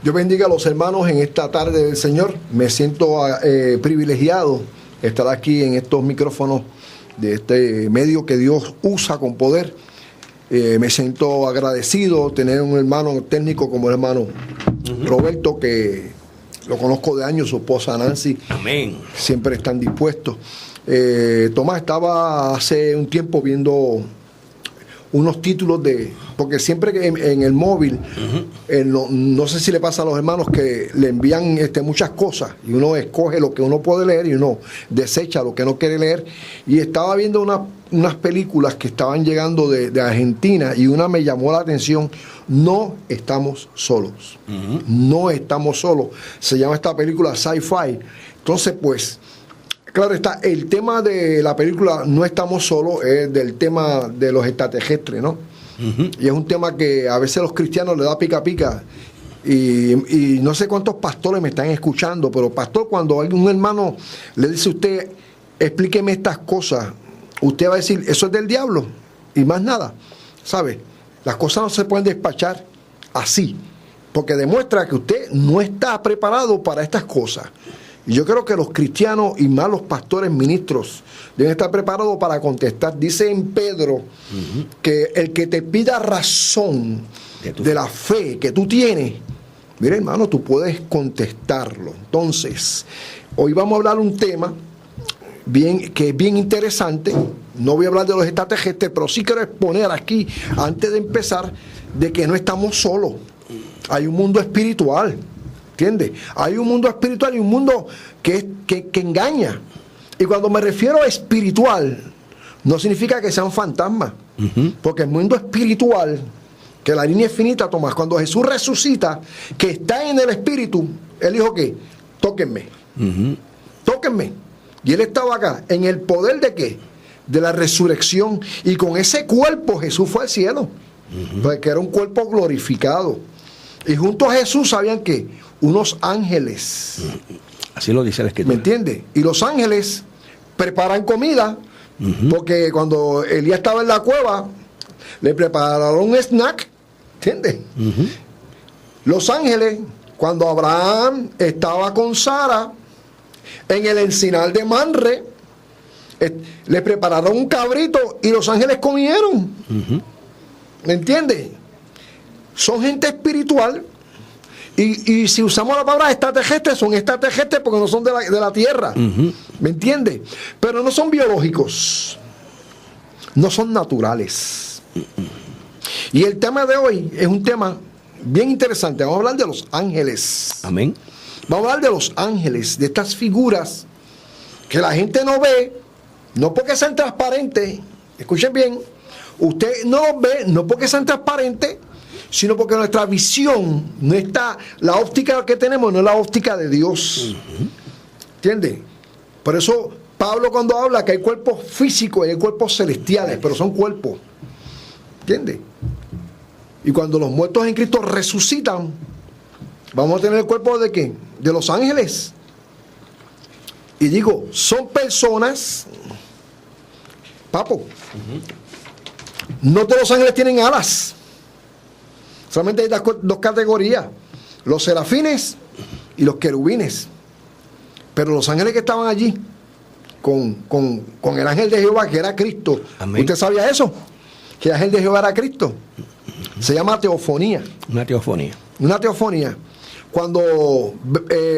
Dios bendiga a los hermanos en esta tarde del Señor. Me siento privilegiado estar aquí en estos micrófonos de este medio que Dios usa con poder. Me siento agradecido tener un hermano técnico como el hermano Roberto, que lo conozco de años, su esposa Nancy. Amén. Siempre están dispuestos. Tomás, estaba hace un tiempo viendo unos títulos porque siempre que en el móvil, no sé si le pasa a los hermanos que le envían muchas cosas y uno escoge lo que uno puede leer y uno desecha lo que no quiere leer. Y estaba viendo unas películas que estaban llegando de Argentina y una me llamó la atención. No estamos solos. No estamos solos. Se llama esta película Sci-Fi. Entonces, pues, claro está, el tema de la película No estamos solos es del tema de los extraterrestres, ¿no? Y es un tema que a veces a los cristianos le da pica pica. Y no sé cuántos pastores me están escuchando, pero pastor, cuando un hermano le dice a usted, explíqueme estas cosas, usted va a decir, eso es del diablo y más nada, ¿sabe? Las cosas no se pueden despachar así, porque demuestra que usted no está preparado para estas cosas. Y yo creo que los cristianos y más los pastores ministros deben estar preparados para contestar. Dice en Pedro que el que te pida razón de la fe que tú tienes, mira hermano, tú puedes contestarlo. Entonces, hoy vamos a hablar un tema que es bien interesante. No voy a hablar de los extraterrestres, pero sí quiero exponer aquí, antes de empezar, de que no estamos solos. Hay un mundo espiritual. ¿Entiendes? Hay un mundo espiritual y un mundo que engaña. Y cuando me refiero a espiritual, no significa que sean fantasmas. Porque el mundo espiritual, que la línea es finita, Tomás, cuando Jesús resucita, que está en el espíritu, Él dijo que, tóquenme. Tóquenme. Y Él estaba acá, en el poder de ¿qué? De la resurrección. Y con ese cuerpo Jesús fue al cielo. Porque era un cuerpo glorificado. Y junto a Jesús, ¿sabían qué? Unos ángeles. Así lo dice la Escritura. ¿Me entiende? Y los ángeles preparan comida, porque cuando Elías estaba en la cueva, le prepararon un snack. ¿Entiende? Los ángeles, cuando Abraham estaba con Sara en el encinar de Manre, le prepararon un cabrito y los ángeles comieron. ¿Me entiende? Son gente espiritual. Y si usamos la palabra extraterrestres, son extraterrestres porque no son de la tierra. ¿Me entiende? Pero no son biológicos. No son naturales. Y el tema de hoy es un tema bien interesante. Vamos a hablar de los ángeles. Amén. Vamos a hablar de los ángeles, de estas figuras que la gente no ve, no porque sean transparentes. Escuchen bien. Usted no los ve, no porque sean transparentes, sino porque nuestra visión no está, la óptica que tenemos no es la óptica de Dios. ¿Entiende? Por eso Pablo cuando habla que hay cuerpos físicos y hay cuerpos celestiales, pero son cuerpos. ¿Entiende? Y cuando los muertos en Cristo resucitan, vamos a tener el cuerpo de ¿qué? De los ángeles. Y digo, son personas, papo, no todos los ángeles tienen alas. Solamente hay dos categorías, los serafines y los querubines. Pero los ángeles que estaban allí con el ángel de Jehová, que era Cristo. Amén. ¿Usted sabía eso? Que el ángel de Jehová era Cristo. Se llama teofonía. Una teofonía. Una teofonía. Cuando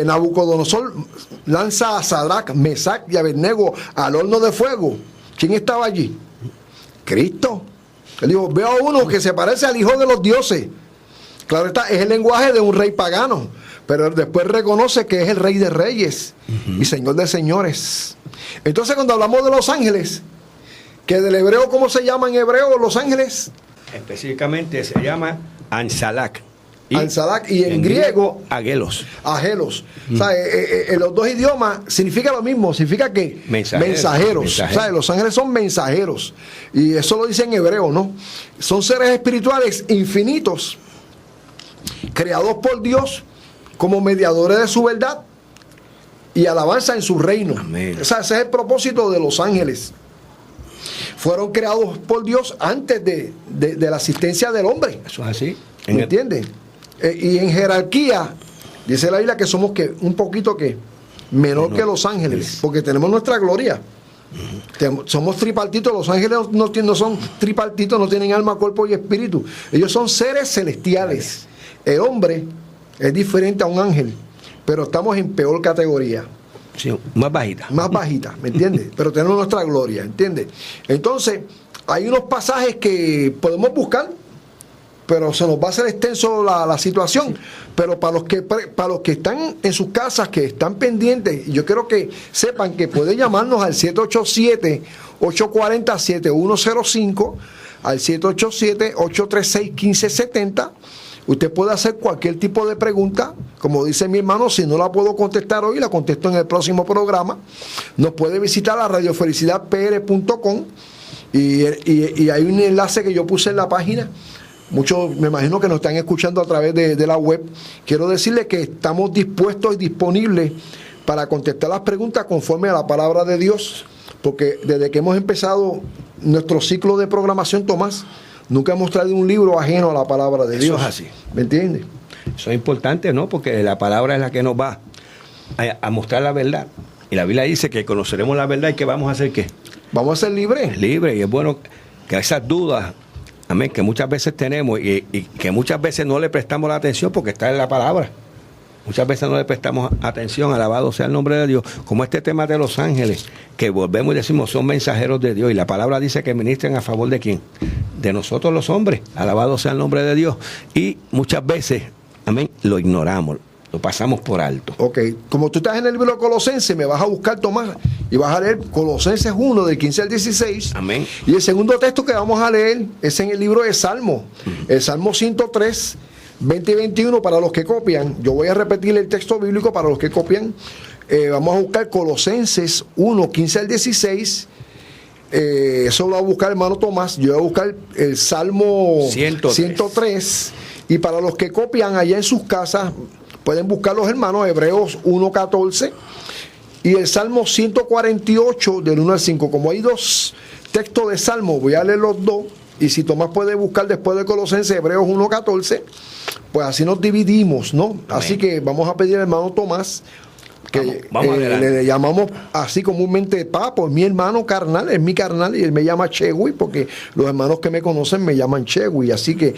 Nabucodonosor lanza a Sadrach, Mesach y Abednego al horno de fuego, ¿quién estaba allí? Cristo. Él dijo, veo a uno que se parece al hijo de los dioses. Claro está, es el lenguaje de un rey pagano, pero después reconoce que es el rey de reyes y señor de señores. Entonces cuando hablamos de los ángeles, que del hebreo, ¿cómo se llama en hebreo los ángeles? Específicamente se llama Ansalak. Ansalak, y en griego Agelos. Agelos. O sea, en los dos idiomas significa lo mismo, significa que mensajeros. O sea, los ángeles son mensajeros. Y eso lo dice en hebreo, ¿no? Son seres espirituales infinitos, creados por Dios como mediadores de su verdad y alabanza en su reino. Amén. O sea, ese es el propósito de los ángeles. Fueron creados por Dios antes de la asistencia del hombre. Eso es así. ¿Me entiendes? Y en jerarquía, dice la Biblia que somos un poquito menor que los ángeles, porque tenemos nuestra gloria. Somos tripartitos. Los ángeles no son tripartitos, no tienen alma, cuerpo y espíritu. Ellos son seres celestiales. El hombre es diferente a un ángel, pero estamos en peor categoría. Sí, más bajita. Más bajita, ¿me entiendes? Pero tenemos nuestra gloria, ¿entiendes? Entonces, hay unos pasajes que podemos buscar, pero se nos va a hacer extenso la situación. Sí. Pero para los que están en sus casas, que están pendientes, yo quiero que sepan que pueden llamarnos al 787-840-7105, al 787-836-1570. Usted puede hacer cualquier tipo de pregunta, como dice mi hermano, si no la puedo contestar hoy, la contesto en el próximo programa. Nos puede visitar a radiofelicidatpr.com y hay un enlace que yo puse en la página. Muchos me imagino que nos están escuchando a través de la web. Quiero decirles que estamos dispuestos y disponibles para contestar las preguntas conforme a la palabra de Dios, porque desde que hemos empezado nuestro ciclo de programación, Tomás, nunca hemos traído un libro ajeno a la palabra de Dios. Eso es así. ¿Me entiendes? Eso es importante, ¿no? Porque la palabra es la que nos va a mostrar la verdad. Y la Biblia dice que conoceremos la verdad y que vamos a hacer ¿qué? Vamos a ser libres. Libres. Y es bueno que esas dudas, amén, que muchas veces tenemos y que muchas veces no le prestamos la atención porque está en la palabra. Muchas veces no le prestamos atención, alabado sea el nombre de Dios, como este tema de los ángeles, que volvemos y decimos son mensajeros de Dios, y la palabra dice que ministren a favor de ¿quién? De nosotros los hombres, alabado sea el nombre de Dios, y muchas veces, amén, lo ignoramos, lo pasamos por alto. Ok, como tú estás en el libro de Colosenses, me vas a buscar, Tomás, y vas a leer Colosenses 1, del 15 al 16. Amén. Y el segundo texto que vamos a leer es en el libro de Salmo, el Salmo 103, 20 y 21 para los que copian. Yo voy a repetir el texto bíblico para los que copian. Vamos a buscar Colosenses 1, 15 al 16. Eso lo va a buscar hermano Tomás. Yo voy a buscar el Salmo 103. Y para los que copian allá en sus casas, pueden buscar los hermanos Hebreos 1, 14 y el Salmo 148 del 1 al 5. Como hay dos textos de Salmo, voy a leer los dos. Y si Tomás puede buscar después de Colosenses Hebreos 1, 14, pues así nos dividimos, ¿no? Amén. Así que vamos a pedir al hermano Tomás, que vamos le llamamos así comúnmente Papo, es mi hermano carnal, es mi carnal, y él me llama Chegui, porque los hermanos que me conocen me llaman Chegui, así que,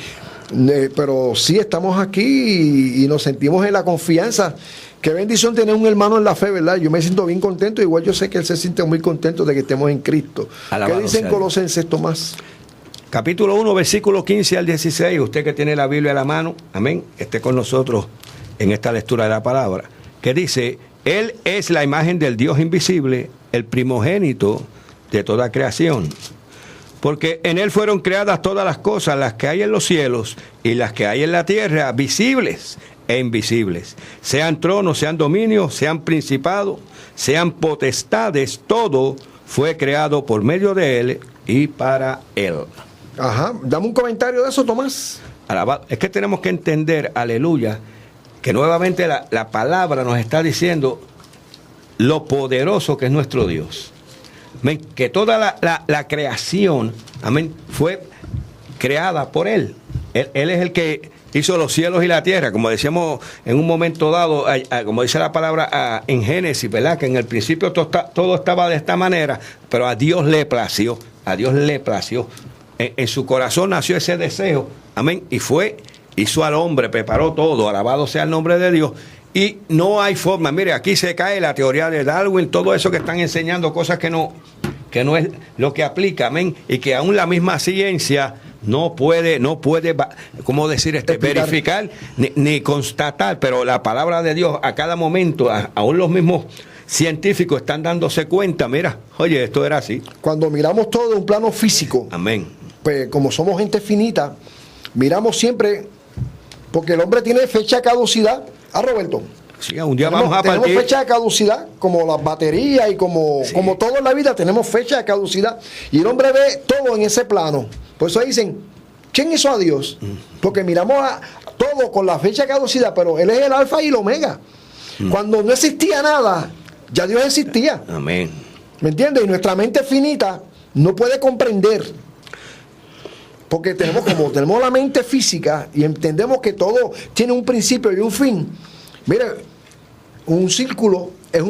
pero sí estamos aquí y nos sentimos en la confianza. Qué bendición tener un hermano en la fe, ¿verdad? Yo me siento bien contento, igual yo sé que él se siente muy contento de que estemos en Cristo. Alabado. ¿Qué dicen Colosenses, Tomás? Capítulo 1, versículo 15 al 16. Usted que tiene la Biblia a la mano, amén, esté con nosotros en esta lectura de la palabra, que dice: Él es la imagen del Dios invisible, el primogénito de toda creación. Porque en Él fueron creadas todas las cosas, las que hay en los cielos y las que hay en la tierra, visibles e invisibles. Sean tronos, sean dominios, sean principados, sean potestades, todo fue creado por medio de Él y para Él. Ajá, dame un comentario de eso, Tomás. Alabado. Es que tenemos que entender, aleluya, que nuevamente la palabra nos está diciendo lo poderoso que es nuestro Dios. Amén. Que toda la creación, amén, fue creada por Él. Él es el que hizo los cielos y la tierra, como decíamos en un momento dado, como dice la palabra en Génesis, ¿verdad? Que en el principio todo estaba de esta manera, pero a Dios le plació, En su corazón nació ese deseo, amén, y hizo al hombre, preparó todo, alabado sea el nombre de Dios, y no hay forma. Mire, aquí se cae la teoría de Darwin, todo eso que están enseñando, cosas que no es lo que aplica, amén, y que aún la misma ciencia no puede, ¿cómo decir? Verificar ni constatar, pero la palabra de Dios a cada momento, aún los mismos científicos están dándose cuenta, mira, oye, esto era así. Cuando miramos todo en un plano físico, amén, pues como somos gente finita, miramos siempre, porque el hombre tiene fecha de caducidad. Roberto. Sí, un día vamos a partir. Tenemos fecha de caducidad, como las baterías y como todo en la vida tenemos fecha de caducidad. Y el hombre ve todo en ese plano. Por eso dicen, ¿quién hizo a Dios? Porque miramos a todo con la fecha de caducidad, pero Él es el alfa y el omega. Cuando no existía nada, ya Dios existía. Amén. ¿Me entiendes? Y nuestra mente finita no puede comprender porque como tenemos la mente física y entendemos que todo tiene un principio y un fin. Mire, un círculo es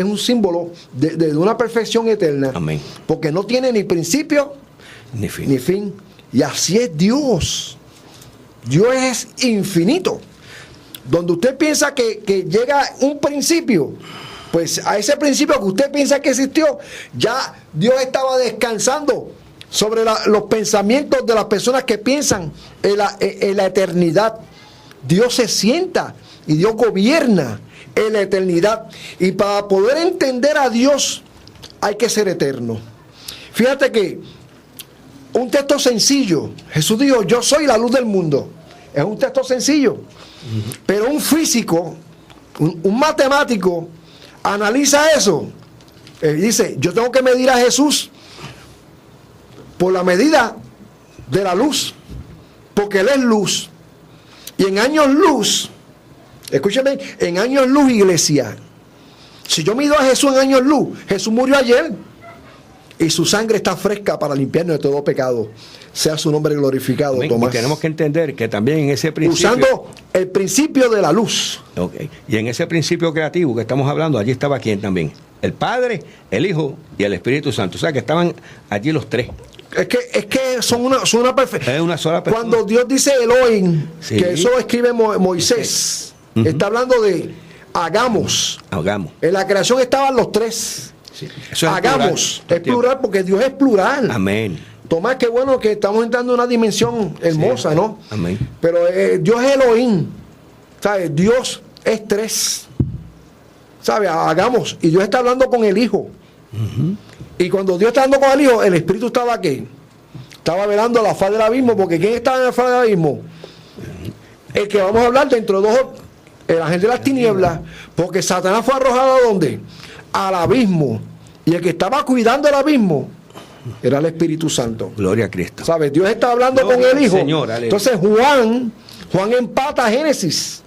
un símbolo de una perfección eterna. Amén. Porque no tiene ni principio Ni fin. ni fin. Y así es Dios. Dios es infinito. Donde usted piensa que llega un principio, pues a ese principio que usted piensa que existió, ya Dios estaba descansando sobre los pensamientos de las personas que piensan en la eternidad. Dios se sienta y Dios gobierna en la eternidad. Y para poder entender a Dios hay que ser eterno. Fíjate que un texto sencillo, Jesús dijo, yo soy la luz del mundo. Es un texto sencillo. Pero un físico, un matemático, analiza eso. Dice, yo tengo que medir a Jesús por la medida de la luz, porque Él es luz. Y en años luz, escúchame, en años luz, iglesia, si yo mido a Jesús en años luz, Jesús murió ayer y su sangre está fresca para limpiarnos de todo pecado. Sea su nombre glorificado. Amén. Tomás. Y tenemos que entender que también en ese principio, usando el principio de la luz. Okay. Y en ese principio creativo que estamos hablando, allí estaba quién también, el Padre, el Hijo y el Espíritu Santo. O sea que estaban allí los tres. Es que son una perfecta. Es una sola persona. Cuando Dios dice Elohim, Sí. que eso lo escribe Moisés, está hablando de hagamos. Hagamos. En la creación estaban los tres. Sí. Eso es Hagamos. plural. Es plural porque Dios es plural. Amén. Tomás, qué bueno que estamos entrando en una dimensión hermosa, Sí. ¿no? Amén. Pero Dios es Elohim. ¿Sabes? Dios es tres. ¿Sabes? Hagamos. Y Dios está hablando con el Hijo. Y cuando Dios está hablando con el Hijo, el Espíritu estaba aquí. Estaba velando la faz del abismo, porque ¿quién estaba en la faz del abismo? El que vamos a hablar dentro de el ángel de las tinieblas, porque Satanás fue arrojado ¿a dónde? Al abismo. Y el que estaba cuidando el abismo era el Espíritu Santo. Gloria a Cristo. ¿Sabes? Dios está hablando Gloria con el al Hijo. Señor, aleluya. Entonces Juan empata a Génesis.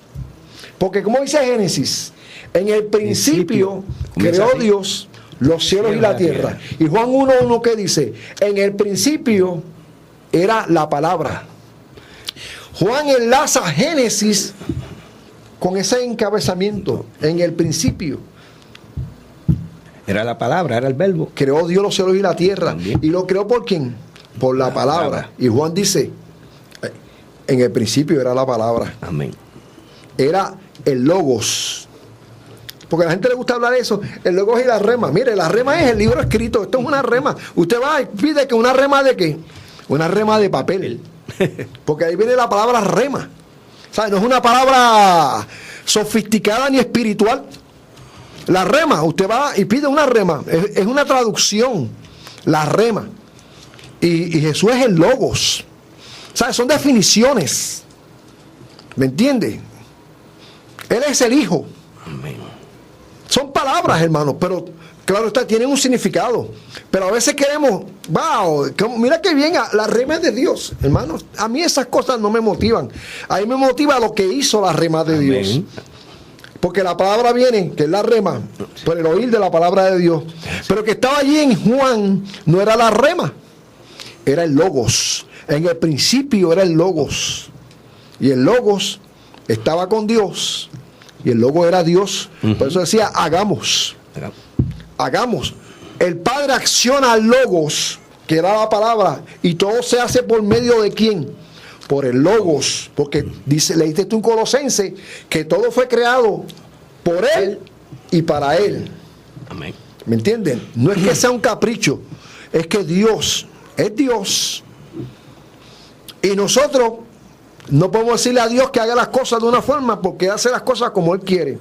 Porque ¿cómo dice Génesis? En el principio Comienza creó así. Dios los cielos y la tierra. Y Juan 1:1 que dice, en el principio era la palabra. Juan enlaza Génesis con ese encabezamiento. En el principio Era la palabra, era el verbo. creó Dios los cielos y la tierra. También. ¿Y lo creó por quién? Por la palabra. palabra. Y Juan dice, en el principio era la palabra. Amén. Era el logos. Porque a la gente le gusta hablar de eso, el logos y la rema. Mire, la rema es el libro escrito, esto es una rema. Usted va y pide que una rema de qué? Una rema de papel. Porque ahí viene la palabra rema. O sea, no es una palabra sofisticada ni espiritual. La rema, usted va y pide una rema, es una traducción, la rema. Y Jesús es el logos. O sea, son definiciones. ¿Me entiende? Él es el Hijo. Amén. Son palabras, hermanos, pero claro está, tienen un significado. Pero a veces queremos, wow, mira que bien, la rema es de Dios, hermanos. A mí esas cosas no me motivan. A mí me motiva lo que hizo la rema de Amén. Dios. Porque la palabra viene, que es la rema, por el oír de la palabra de Dios. Pero que estaba allí en Juan no era la rema, era el logos. En el principio era el logos. Y el logos estaba con Dios. Y el logos era Dios. Por eso decía, hagamos. Hagamos. El Padre acciona al logos, que era la palabra, y todo se hace por medio de quién? Por el logos. Porque dice, leíste tú en Colosense que todo fue creado por Él y para Él. Amén. ¿Me entienden? No es que sea un capricho, es que Dios es Dios. Y nosotros no podemos decirle a Dios que haga las cosas de una forma, porque hace las cosas como Él quiere.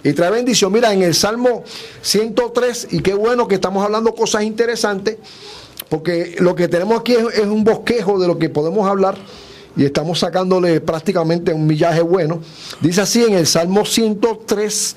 Y trae bendición. Mira, en el Salmo 103, y qué bueno que estamos hablando cosas interesantes, porque lo que tenemos aquí es un bosquejo de lo que podemos hablar, y estamos sacándole prácticamente un millaje bueno. Dice así en el Salmo 103,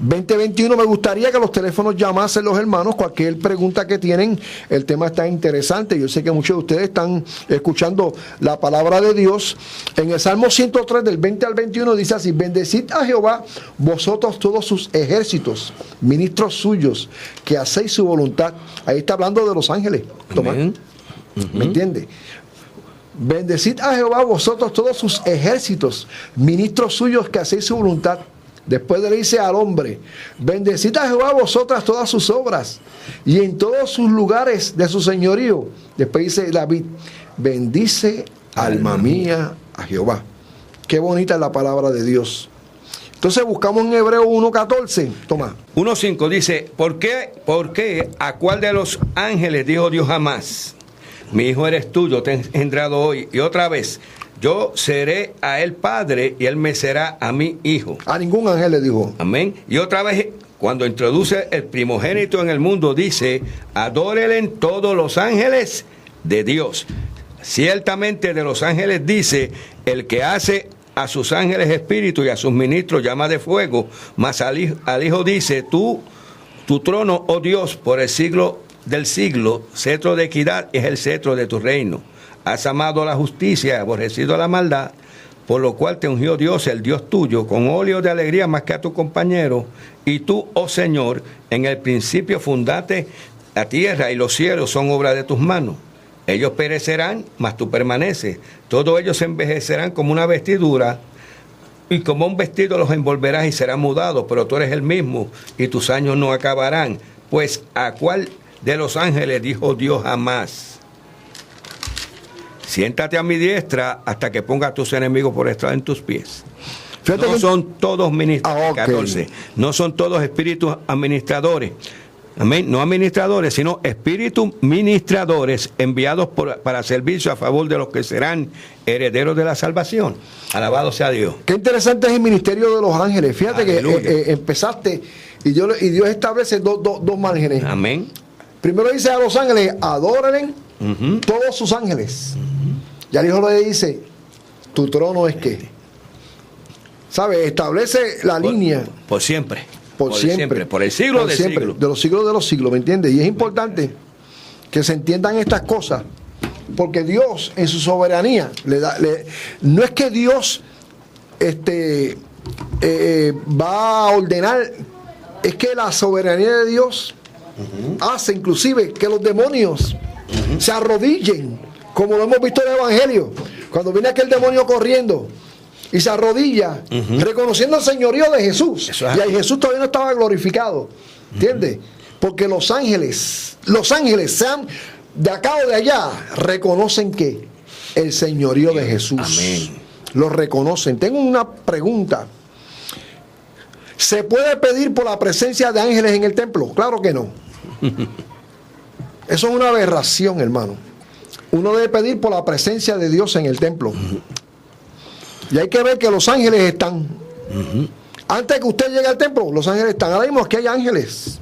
20-21, me gustaría que los teléfonos llamasen los hermanos, cualquier pregunta que tienen, el tema está interesante, yo sé que muchos de ustedes están escuchando la palabra de Dios. En el Salmo 103 del 20 al 21 dice así, bendecid a Jehová vosotros todos sus ejércitos, ministros suyos, que hacéis su voluntad. Ahí está hablando de los ángeles, Tomás. Amén. ¿Me entiende? Bendecid a Jehová vosotros todos sus ejércitos, ministros suyos que hacéis su voluntad. Después le dice al hombre, bendecid a Jehová vosotras todas sus obras y en todos sus lugares de su señorío. Después dice David, bendice alma mía a Jehová. Qué bonita es la palabra de Dios. Entonces buscamos en Hebreo 1.14. Toma. 1.5 dice, ¿por qué? ¿A cuál de los ángeles dijo Dios jamás? Mi hijo eres tú, yo te he engendrado hoy. Y otra vez, yo seré a él padre y él me será a mí hijo. A ningún ángel le dijo. Amén. Y otra vez, cuando introduce el primogénito en el mundo, dice, adórenle todos los ángeles de Dios. Ciertamente de los ángeles dice, el que hace a sus ángeles espíritu y a sus ministros llama de fuego, mas al hijo dice, tu trono, oh Dios, por el siglo del siglo, cetro de equidad es el cetro de tu reino. Has amado la justicia y aborrecido la maldad, por lo cual te ungió Dios, el Dios tuyo, con óleo de alegría más que a tu compañero. Y tú, oh Señor, en el principio fundaste la tierra y los cielos son obra de tus manos. Ellos perecerán, mas tú permaneces. Todos ellos se envejecerán como una vestidura, y como un vestido los envolverás y serán mudados, pero tú eres el mismo, y tus años no acabarán. Pues, ¿a cuál de los ángeles dijo Dios jamás? Siéntate a mi diestra hasta que ponga a tus enemigos por estrado en tus pies. Fíjate No que... son todos ministros, ok. 14. No son todos espíritus administradores. Amén. No administradores, sino espíritus ministradores enviados para servicio a favor de los que serán herederos de la salvación. Alabado sea Dios. Qué interesante es el ministerio de los ángeles. Fíjate Aleluya. que empezaste y Dios establece dos márgenes. Amén. Primero dice a los ángeles, adórenle todos sus ángeles. Y al hijo le dice, tu trono es que. ¿Sabes? Establece la línea. Por siempre. Por siempre. Por el siglo Por de siempre, siglos. de los siglos, ¿me entiendes? Y es importante que se entiendan estas cosas, porque Dios en su soberanía no es que Dios va a ordenar, es que la soberanía de Dios hace inclusive que los demonios se arrodillen, como lo hemos visto en el Evangelio, cuando viene aquel demonio corriendo y se arrodilla, reconociendo el señorío de Jesús. Y ahí Jesús todavía no estaba glorificado. ¿Entiendes? Porque los ángeles sean de acá o de allá, reconocen que el señorío de Jesús. Amén. Lo reconocen. Tengo una pregunta. ¿Se puede pedir por la presencia de ángeles en el templo? Claro que no. Eso es una aberración, hermano. Uno debe pedir por la presencia de Dios en el templo. Y hay que ver que los ángeles están. Antes que usted llegue al templo, los ángeles están. Ahora mismo aquí hay ángeles.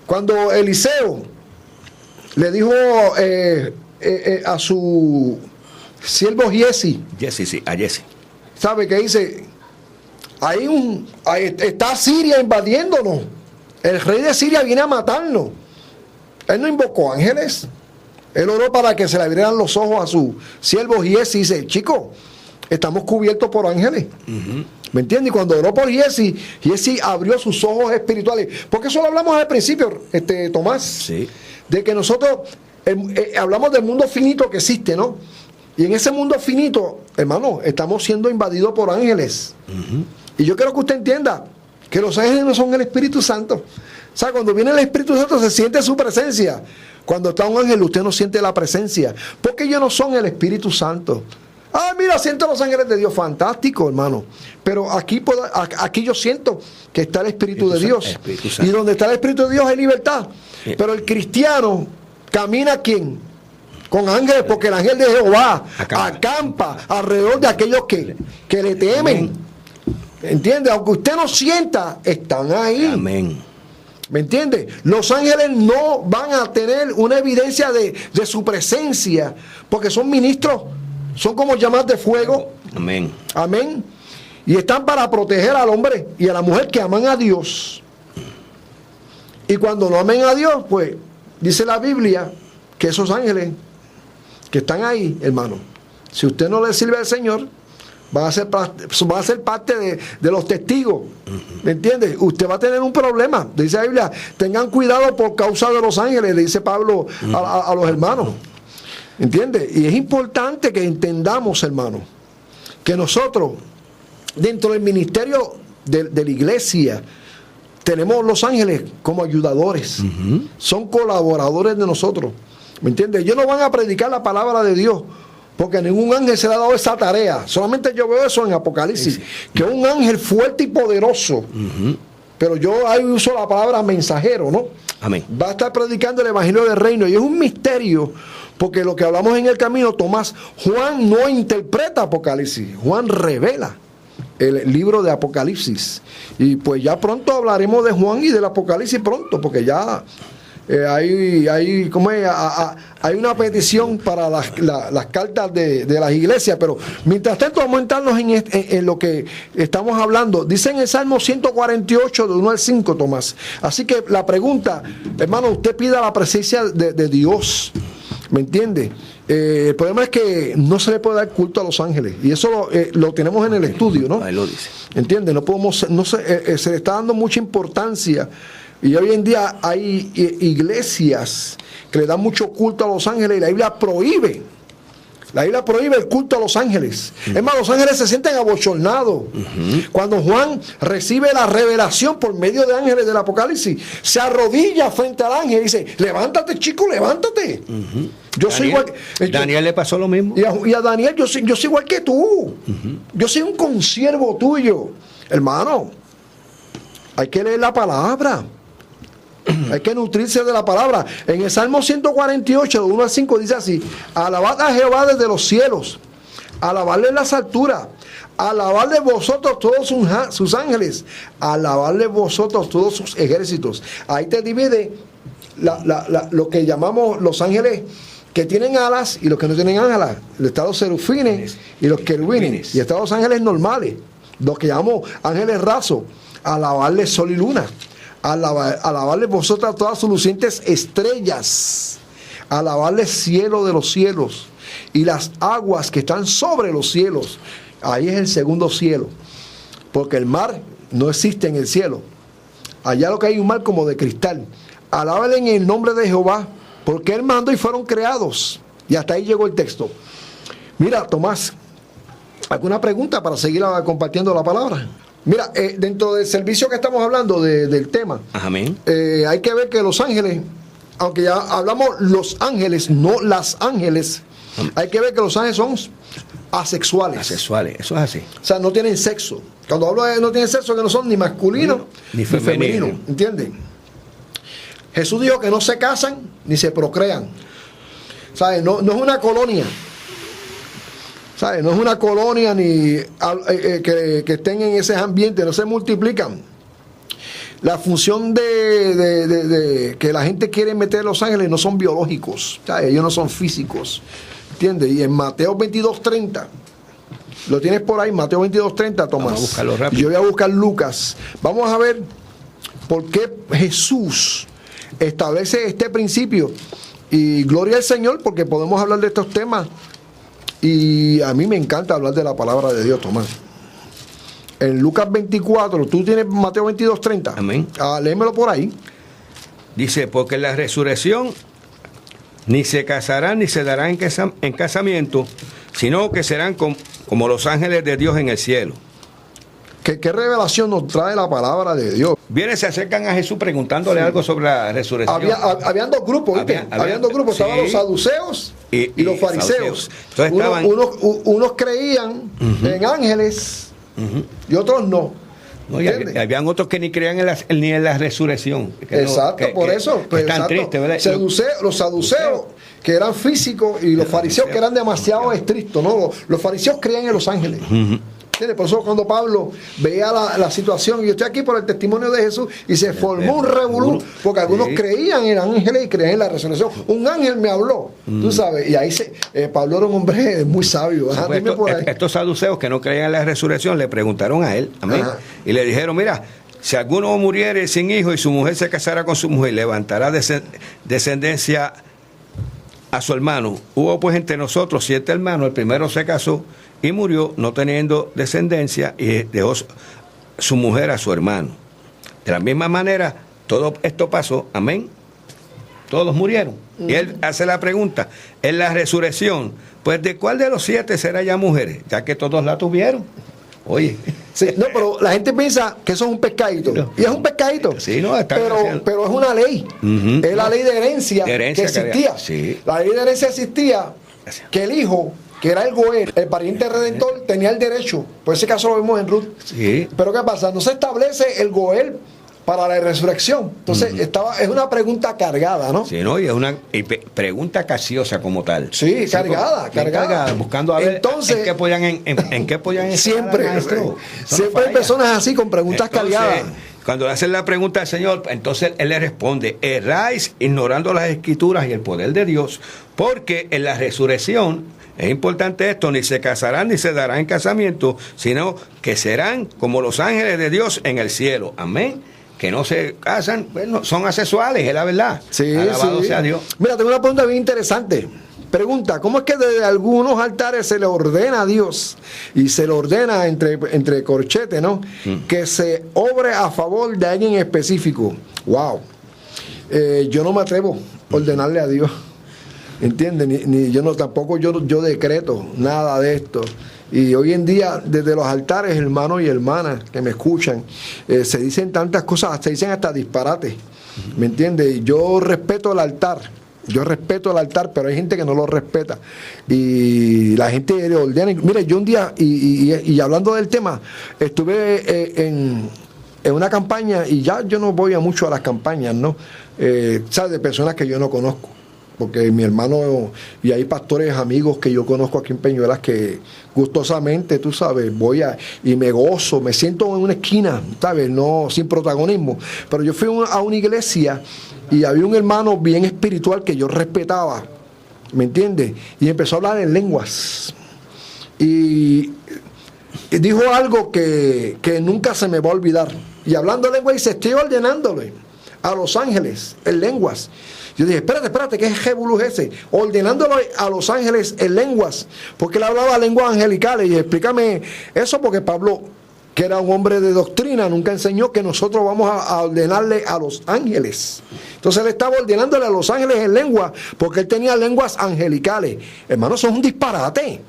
Cuando Eliseo le dijo a su siervo Giesi, A Jesse. ¿sabe qué dice? Ahí está Siria invadiéndonos. El rey de Siria viene a matarnos. Él no invocó ángeles. Él oró para que se le abrieran los ojos a su siervo Giesi y dice, chico, estamos cubiertos por ángeles. ¿Me entiendes? Y cuando oró por Giesi abrió sus ojos espirituales. Porque eso lo hablamos al principio, Tomás. Sí. De que nosotros hablamos del mundo finito que existe, ¿no? Y en ese mundo finito, hermano, estamos siendo invadidos por ángeles. Y yo quiero que usted entienda que los ángeles no son el Espíritu Santo. O sea, cuando viene el Espíritu Santo se siente su presencia. Cuando está un ángel, usted no siente la presencia. Porque ellos no son el Espíritu Santo. Ah, mira, siento los ángeles de Dios. Fantástico, hermano. Pero aquí yo siento que está el Espíritu de Dios. Y donde está el Espíritu de Dios hay libertad. Pero el cristiano camina ¿quién? Con ángeles, porque el ángel de Jehová acampa alrededor de aquellos que le temen. ¿Entiende? Aunque usted no sienta, están ahí. Amén. ¿Me entiende? Los ángeles no van a tener una evidencia de su presencia, porque son ministros, son como llamas de fuego. Amén. Amén. Y están para proteger al hombre y a la mujer que aman a Dios. Y cuando no amen a Dios, pues dice la Biblia que esos ángeles que están ahí, hermano, si usted no le sirve al Señor, van a ser parte de los testigos. ¿Me entiende? Usted va a tener un problema. Dice la Biblia, tengan cuidado por causa de los ángeles, le dice Pablo a los hermanos. ¿Entiendes? Y es importante que entendamos, hermano, que nosotros, dentro del ministerio de la iglesia, tenemos los ángeles como ayudadores. Son colaboradores de nosotros. ¿Me entiendes? Ellos no van a predicar la palabra de Dios, porque ningún ángel se le ha dado esa tarea. Solamente yo veo eso en Apocalipsis, que un ángel fuerte y poderoso, pero yo ahí uso la palabra mensajero, ¿no? Amén. Va a estar predicando el evangelio del reino, y es un misterio, porque lo que hablamos en el camino, Tomás, Juan no interpreta Apocalipsis, Juan revela el libro de Apocalipsis. Y pues ya pronto hablaremos de Juan y del Apocalipsis pronto, porque ya hay una petición para las cartas de las iglesias. Pero mientras tanto vamos a entrarnos en lo que estamos hablando. Dice en el Salmo 148 de 1 al 5, Tomás. Así que la pregunta, hermano, usted pida la presencia de Dios, ¿me entiende? El problema es que no se le puede dar culto a los ángeles, y eso lo tenemos en el estudio, ¿no? Ahí lo dice. ¿Entiende? Se le está dando mucha importancia. Y hoy en día hay iglesias que le dan mucho culto a los ángeles, y la Biblia prohíbe el culto a los ángeles. Es más, los ángeles se sienten abochornados. Cuando Juan recibe la revelación por medio de ángeles del Apocalipsis, se arrodilla frente al ángel y dice: levántate, chico, levántate. Yo soy igual. Daniel le pasó lo mismo. Y a Daniel, yo soy igual que tú. Yo soy un consiervo tuyo. Hermano, hay que leer la palabra. Hay que nutrirse de la palabra. En el Salmo 148, de 1 al 5, dice así: alabad a Jehová desde los cielos, alabadle en las alturas, alabadle vosotros todos sus ángeles, alabadle vosotros todos sus ejércitos. Ahí te divide lo que llamamos los ángeles que tienen alas y los que no tienen alas. Están los serufines y los querubines, y están los ángeles normales, los que llamamos ángeles rasos. Alabarle sol y luna, alabarle vosotras todas sus lucientes estrellas, alabarle cielo de los cielos y las aguas que están sobre los cielos. Ahí es el segundo cielo, porque el mar no existe en el cielo. Allá lo que hay es un mar como de cristal. Alábale en el nombre de Jehová, porque Él mandó y fueron creados. Y hasta ahí llegó el texto. Mira, Tomás, ¿alguna pregunta para seguir compartiendo la palabra? Mira, dentro del servicio que estamos hablando del tema, amén, hay que ver que los ángeles, aunque ya hablamos los ángeles, no las ángeles, hay que ver que los ángeles son asexuales. Asexuales, eso es así. O sea, no tienen sexo. Cuando hablo de no tienen sexo, que no son ni masculinos ni femeninos. ¿Entienden? Jesús dijo que no se casan ni se procrean. ¿Sabes? No es una colonia. ¿Sabes? No es una colonia ni que estén en ese ambiente, no se multiplican. La función de que la gente quiere meter a los ángeles no son biológicos, ¿sabes? Ellos no son físicos, ¿entiendes? Y en Mateo 22:30, lo tienes por ahí, Mateo 22:30, Tomás. Vamos a buscarlo rápido. Yo voy a buscar Lucas. Vamos a ver por qué Jesús establece este principio. Y gloria al Señor, porque podemos hablar de estos temas. Y a mí me encanta hablar de la palabra de Dios, Tomás. En Lucas 24, tú tienes Mateo 22:30. Amén. Léemelo por ahí. Dice: porque en la resurrección ni se casarán ni se darán en casamiento, sino que serán como los ángeles de Dios en el cielo. ¿Qué revelación nos trae la palabra de Dios? Vienen, se acercan a Jesús preguntándole algo sobre la resurrección. Habían dos grupos, ¿viste? Habían dos grupos. Sí. Estaban los saduceos y los fariseos. Entonces unos creían en ángeles y otros no. No, y habían otros que ni creían ni en la resurrección. Exacto, por eso. Pues, están tristes, ¿verdad? Los saduceos, que eran físicos, y los fariseos, que eran demasiado estrictos, ¿no? Los fariseos creían en los ángeles. Por eso cuando Pablo veía la situación, y yo estoy aquí por el testimonio de Jesús, y se formó un revolú, porque algunos creían en ángeles y creían en la resurrección. Un ángel me habló, tú sabes, y ahí Pablo era un hombre muy sabio. Ajá, estos saduceos que no creían en la resurrección le preguntaron a él, amén, y le dijeron: mira, si alguno muriere sin hijo y su mujer se casara con su mujer, levantará descendencia a su hermano. Hubo pues entre nosotros 7 hermanos, el primero se casó y murió no teniendo descendencia, y dejó su mujer a su hermano. De la misma manera, todo esto pasó, amén, todos murieron. Y él hace la pregunta, en la resurrección, pues ¿de cuál de los 7 será ya mujeres? Ya que todos la tuvieron. Oye. Sí, no, pero la gente piensa que eso es un pescadito. No. Y es un pescadito. Sí, no, pero es una ley. Es la ley de herencia que existía. Sí. La ley de herencia existía que el hijo, que era el Goel, el pariente redentor, tenía el derecho. Por ese caso lo vemos en Ruth. Sí. Pero ¿qué pasa? No se establece el Goel para la resurrección. Entonces, es una pregunta cargada, ¿no? Sí, ¿no? Y es una pregunta capciosa como tal. Sí, cargada. Buscando a ver entonces, en qué podían siempre hay personas así con preguntas cargadas. Cuando le hacen la pregunta al Señor, entonces Él le responde, erráis ignorando las Escrituras y el poder de Dios, porque en la resurrección, es importante esto, ni se casarán ni se darán en casamiento, sino que serán como los ángeles de Dios en el cielo. Amén. Que no se casan, bueno, son asexuales, es la verdad. Sí, alabado sea Dios. Mira, tengo una pregunta bien interesante. Pregunta, ¿cómo es que desde algunos altares se le ordena a Dios y se le ordena entre corchetes, ¿no? Que se obre a favor de alguien específico? Wow. Yo no me atrevo a ordenarle a Dios. ¿Entiendes? Ni yo no, tampoco yo decreto nada de esto. Y hoy en día, desde los altares, hermanos y hermanas que me escuchan, se dicen tantas cosas, se dicen hasta disparates. ¿Me entiendes? Yo respeto el altar. Pero hay gente que no lo respeta. Y la gente ordena. Mire, yo un día, y hablando del tema, estuve en una campaña, y ya yo no voy a mucho a las campañas, ¿no? ¿Sabes? De personas que yo no conozco. Porque mi hermano, y hay pastores amigos que yo conozco aquí en Peñuelas que gustosamente, tú sabes, y me gozo, me siento en una esquina, ¿sabes? No, sin protagonismo. Pero yo fui a una iglesia y había un hermano bien espiritual que yo respetaba, ¿me entiendes? Y empezó a hablar en lenguas. Y dijo algo que nunca se me va a olvidar. Y hablando en lenguas, dice, estoy ordenándole a los ángeles en lenguas. Yo dije, espérate, ¿qué es Jebulú ese? Ordenándolo a los ángeles en lenguas, porque él hablaba lenguas angelicales. Y explícame eso, porque Pablo, que era un hombre de doctrina, nunca enseñó que nosotros vamos a ordenarle a los ángeles. Entonces él estaba ordenándole a los ángeles en lengua, porque él tenía lenguas angelicales. Hermano, eso es un disparate.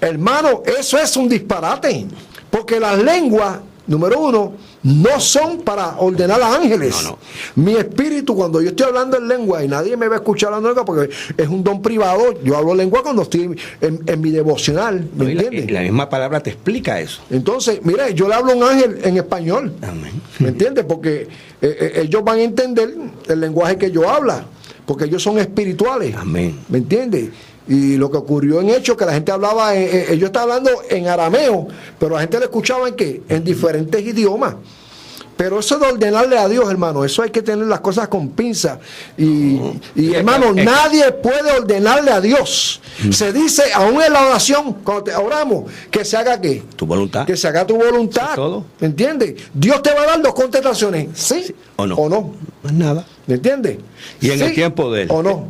Hermano, eso es un disparate, porque las lenguas, número uno, no son para ordenar a ángeles. No. Mi espíritu, cuando yo estoy hablando en lengua y nadie me va a escuchar hablando en lengua porque es un don privado, yo hablo lengua cuando estoy en mi devocional, ¿me entiendes? La misma palabra te explica eso. Entonces, mire, yo le hablo a un ángel en español. Amén. ¿Me entiendes? Porque ellos van a entender el lenguaje que yo hablo, porque ellos son espirituales. Amén. ¿Me entiendes? Y lo que ocurrió en Hechos, que la gente hablaba, ellos estaban hablando en arameo, pero la gente le escuchaba en qué, en diferentes idiomas. Pero eso de ordenarle a Dios, hermano, eso hay que tener las cosas con pinza. Y hermano, nadie puede ordenarle a Dios. Se dice, aún en la oración, cuando te oramos, que se haga ¿qué? Tu voluntad. Que se haga tu voluntad. Todo. ¿Me entiendes? Dios te va a dar dos contestaciones, ¿sí o no? Más nada. ¿Me entiendes? Y en el tiempo de él. ¿O no?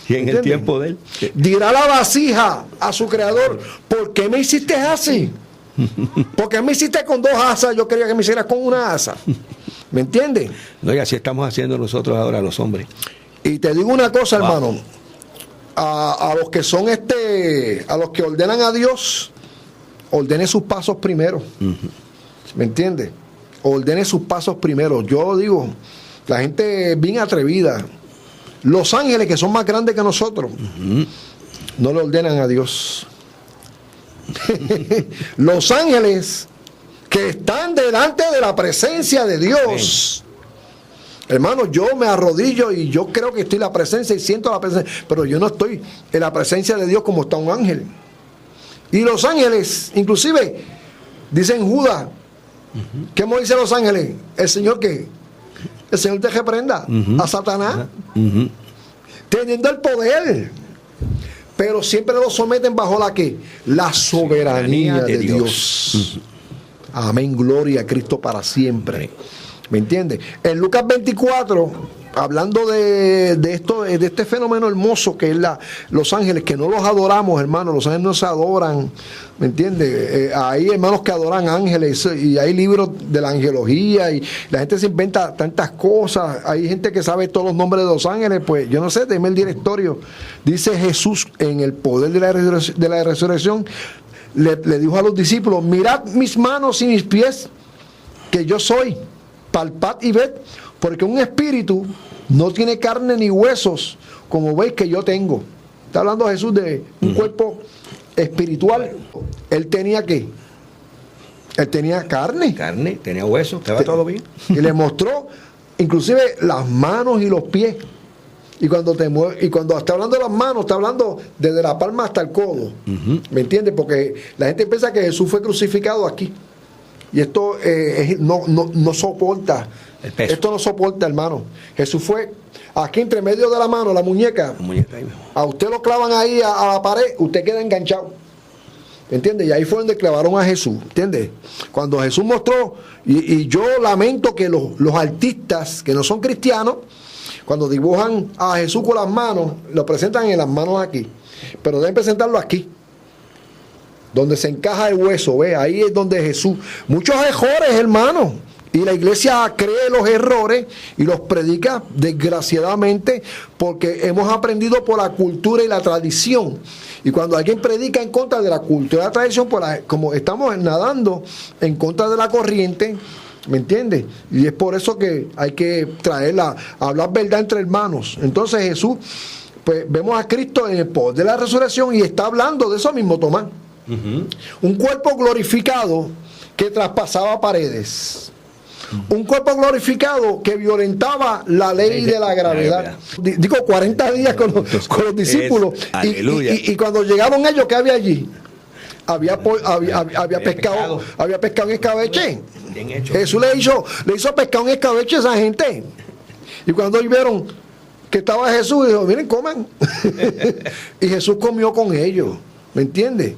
Y en el tiempo de él. Dirá la vasija a su creador, ¿por qué me hiciste así? ¿Por qué me hiciste con 2 asas? Yo quería que me hicieras con una asa. ¿Me entiendes? No, y así estamos haciendo nosotros ahora, los hombres. Y te digo una cosa, hermano. A los que son a los que ordenan a Dios, ordene sus pasos primero. ¿Me entiendes? Ordene sus pasos primero. Yo digo, la gente bien atrevida. Los ángeles, que son más grandes que nosotros, no le ordenan a Dios. Los ángeles que están delante de la presencia de Dios. Hermano, yo me arrodillo y yo creo que estoy en la presencia y siento la presencia, pero yo no estoy en la presencia de Dios como está un ángel. Y los ángeles, inclusive, dicen Judas, ¿qué me dicen los ángeles? ¿El Señor qué? El Señor te reprenda a Satanás, teniendo el poder, pero siempre lo someten bajo la soberanía de Dios. Amén, gloria a Cristo para siempre. ¿Me entiendes? En Lucas 24, hablando de esto, de este fenómeno hermoso que es los ángeles, que no los adoramos, hermanos, los ángeles no se adoran, ¿me entiendes? Hay hermanos que adoran ángeles y hay libros de la angelología y la gente se inventa tantas cosas, hay gente que sabe todos los nombres de los ángeles, pues yo no sé, deme el directorio. Dice Jesús en el poder de la resurrección, le dijo a los discípulos, mirad mis manos y mis pies, que yo soy, palpad y ved, porque un espíritu no tiene carne ni huesos, como veis que yo tengo. Está hablando Jesús de un cuerpo espiritual. Él tenía ¿qué? Él tenía carne. Carne, tenía huesos, estaba todo bien. Y le mostró inclusive las manos y los pies. Y cuando está hablando de las manos, está hablando desde la palma hasta el codo. ¿Me entiendes? Porque la gente piensa que Jesús fue crucificado aquí. Y esto no soporta. El peso. Esto no soporta, hermano. Jesús fue aquí entre medio de la mano, la muñeca. La muñeca ahí mismo. A usted lo clavan ahí a la pared, usted queda enganchado. ¿Entiendes? Y ahí fue donde clavaron a Jesús. ¿Entiendes? Cuando Jesús mostró, y yo lamento que los artistas que no son cristianos, cuando dibujan a Jesús con las manos, lo presentan en las manos aquí. Pero deben presentarlo aquí, donde se encaja el hueso, ¿ve? Ahí es donde Jesús. Muchos errores, hermano. Y la iglesia cree los errores y los predica desgraciadamente porque hemos aprendido por la cultura y la tradición. Y cuando alguien predica en contra de la cultura y la tradición, como estamos nadando en contra de la corriente, ¿me entiendes? Y es por eso que hay que hablar verdad entre hermanos. Entonces Jesús, pues vemos a Cristo en el poder de la resurrección y está hablando de eso mismo, Tomás. Un cuerpo glorificado que traspasaba paredes. Un cuerpo glorificado que violentaba la ley de la gravedad. Digo, 40 días con los discípulos. Y cuando llegaron ellos, ¿qué había allí? Había pescado en escabeche. Jesús le hizo pescado en escabeche a esa gente. Y cuando ellos vieron que estaba Jesús, dijo, miren, coman. Y Jesús comió con ellos. ¿Me entiendes?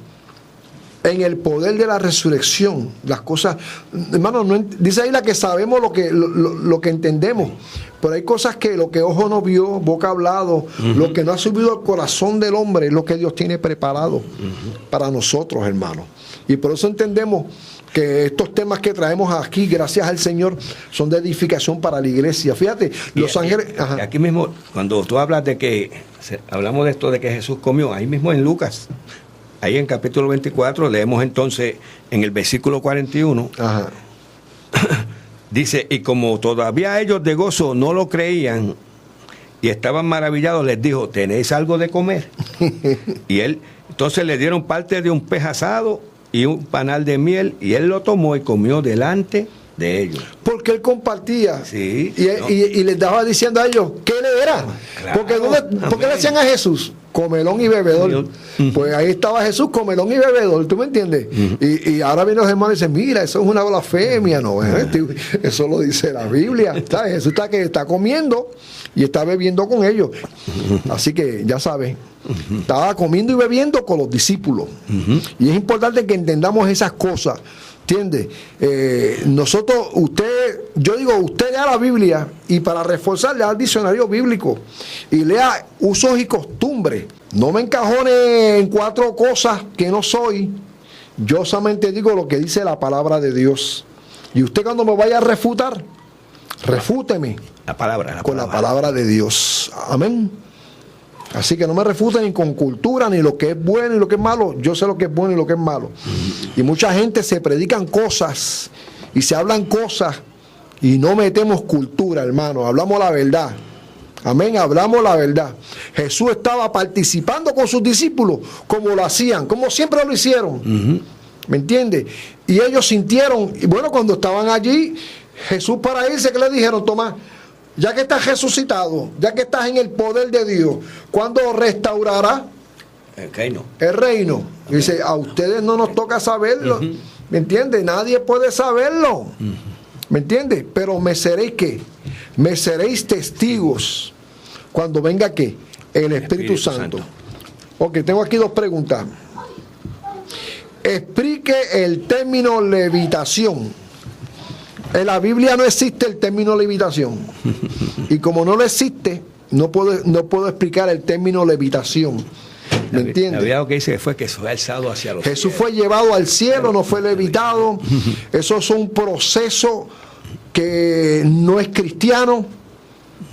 En el poder de la resurrección, las cosas, hermano, dice ahí la que sabemos lo que entendemos, pero hay cosas que lo que ojo no vio, boca ha hablado, lo que no ha subido al corazón del hombre es lo que Dios tiene preparado para nosotros, hermano. Y por eso entendemos que estos temas que traemos aquí, gracias al Señor, son de edificación para la iglesia. Fíjate, los ángeles... Y aquí mismo, cuando tú hablas de que, hablamos de esto de que Jesús comió, ahí mismo en Lucas, ahí en capítulo 24, leemos entonces en el versículo 41, dice, y como todavía ellos de gozo no lo creían y estaban maravillados, les dijo, ¿tenéis algo de comer? Y entonces le dieron parte de un pez asado y un panal de miel, y él lo tomó y comió delante de ellos. Porque él compartía. Sí, y les daba diciendo a ellos, ¿qué le era? Claro, ¿Por qué le decían a Jesús? Comelón y bebedor. Pues ahí estaba Jesús, comelón y bebedor, ¿tú me entiendes? Y ahora vienen los hermanos y dicen, mira, eso es una blasfemia, no, eso lo dice la Biblia. Jesús está comiendo y está bebiendo con ellos. Así que ya saben, estaba comiendo y bebiendo con los discípulos. Y es importante que entendamos esas cosas. ¿Entiende? Nosotros, yo digo, usted lea la Biblia y para reforzar lea el diccionario bíblico y lea usos y costumbres. No me encajone en 4 cosas que no soy. Yo solamente digo lo que dice la palabra de Dios. Y usted cuando me vaya a refutar, refúteme la palabra. Con la palabra de Dios. Amén. Así que no me refuten ni con cultura, ni lo que es bueno y lo que es malo. Yo sé lo que es bueno y lo que es malo. Y mucha gente se predican cosas y se hablan cosas y no metemos cultura, hermano. Hablamos la verdad. Amén, hablamos la verdad. Jesús estaba participando con sus discípulos como lo hacían, como siempre lo hicieron. ¿Me entiendes? Y ellos sintieron, y bueno, cuando estaban allí, Jesús para irse, ¿qué le dijeron? Tomás, ya que estás resucitado, ya que estás en el poder de Dios, ¿cuándo restaurará el reino? Dice, a ustedes no nos toca saberlo. ¿Me entiendes? Nadie puede saberlo. ¿Me entiendes? Pero me seréis ¿qué? Me seréis testigos cuando venga ¿qué? El Espíritu Santo. Ok, tengo aquí 2 preguntas. Explique el término levitación. En la Biblia no existe el término levitación. Y como no lo existe, no puedo explicar el término levitación. ¿Me entiendes? La Biblia lo que dice fue que fue alzado hacia los Jesús cielos. fue llevado al cielo, no fue levitado. Eso es un proceso que no es cristiano.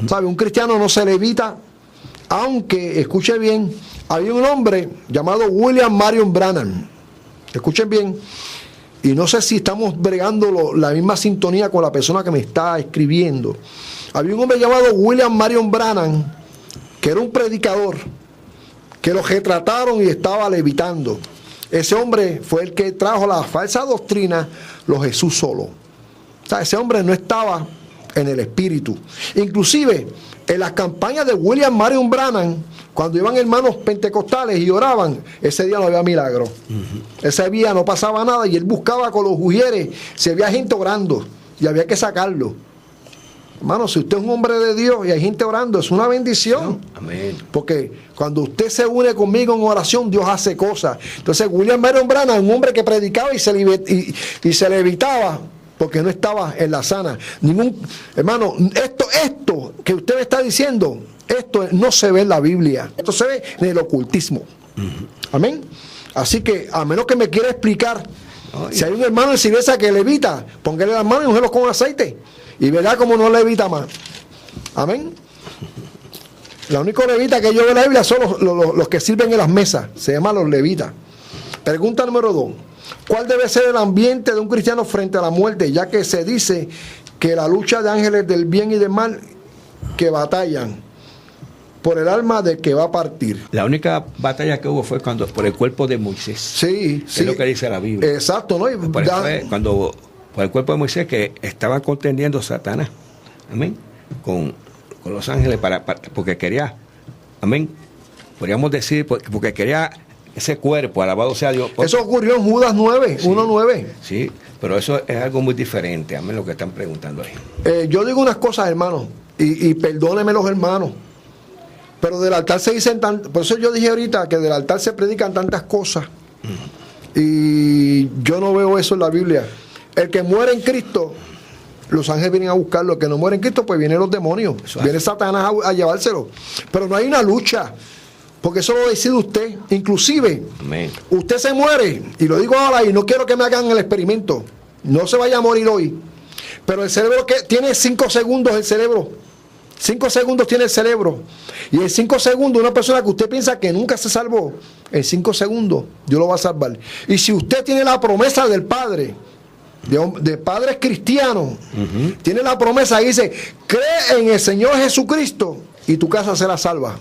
¿Sabe? Un cristiano no se levita. Aunque, escuche bien, había un hombre llamado William Marion Branham. Escuchen bien. Y no sé si estamos bregando la misma sintonía con la persona que me está escribiendo. Había un hombre llamado William Marion Branham, que era un predicador, que lo retrataron y estaba levitando. Ese hombre fue el que trajo la falsa doctrina, los Jesús solo. O sea, ese hombre no estaba en el espíritu. Inclusive, en las campañas de William Marion Branham, cuando iban hermanos pentecostales y oraban, ese día no había milagro. Ese día no pasaba nada y él buscaba con los ujieres si había gente orando y había que sacarlo. Hermano, si usted es un hombre de Dios y hay gente orando, es una bendición. Amén. Porque cuando usted se une conmigo en oración, Dios hace cosas. Entonces, William Marion Branham, un hombre que predicaba y se levitaba, porque no estaba en la sana. Hermano, esto que usted me está diciendo, esto no se ve en la Biblia. Esto se ve en el ocultismo. Amén. Así que, a menos que me quiera explicar, si hay un hermano en su iglesia que levita, póngale las manos y ungelo con aceite. Y verá cómo no levita más. Amén. La única levita que yo veo en la Biblia son los que sirven en las mesas. Se llaman los levitas. Pregunta número 2. ¿Cuál debe ser el ambiente de un cristiano frente a la muerte? Ya que se dice que la lucha de ángeles del bien y del mal que batallan por el alma del que va a partir. La única batalla que hubo fue por el cuerpo de Moisés. Sí, sí. Es lo que dice la Biblia. Exacto, ¿no? Fue cuando por el cuerpo de Moisés que estaba contendiendo Satanás. Amén. Con los ángeles porque quería. Amén. Podríamos decir porque quería ese cuerpo, alabado sea Dios. Eso ocurrió en Judas 9, sí, 1:9. Sí, pero eso es algo muy diferente. Amén, lo que están preguntando ahí. Yo digo unas cosas, hermanos, y perdónenme los hermanos, pero del altar se dicen por eso yo dije ahorita que del altar se predican tantas cosas. Y yo no veo eso en la Biblia. El que muere en Cristo, los ángeles vienen a buscarlo. El que no muere en Cristo, pues vienen los demonios. Viene Satanás a llevárselo. Pero no hay una lucha, porque eso lo decide usted. Inclusive, amén, usted se muere, y lo digo ahora, y no quiero que me hagan el experimento. No se vaya a morir hoy. Pero el cerebro que tiene 5 segundos, el cerebro. 5 segundos tiene el cerebro. Y en 5 segundos, una persona que usted piensa que nunca se salvó, en 5 segundos Dios lo va a salvar. Y si usted tiene la promesa del Padre, de padres cristianos, tiene la promesa y dice: cree en el Señor Jesucristo y tu casa será salva.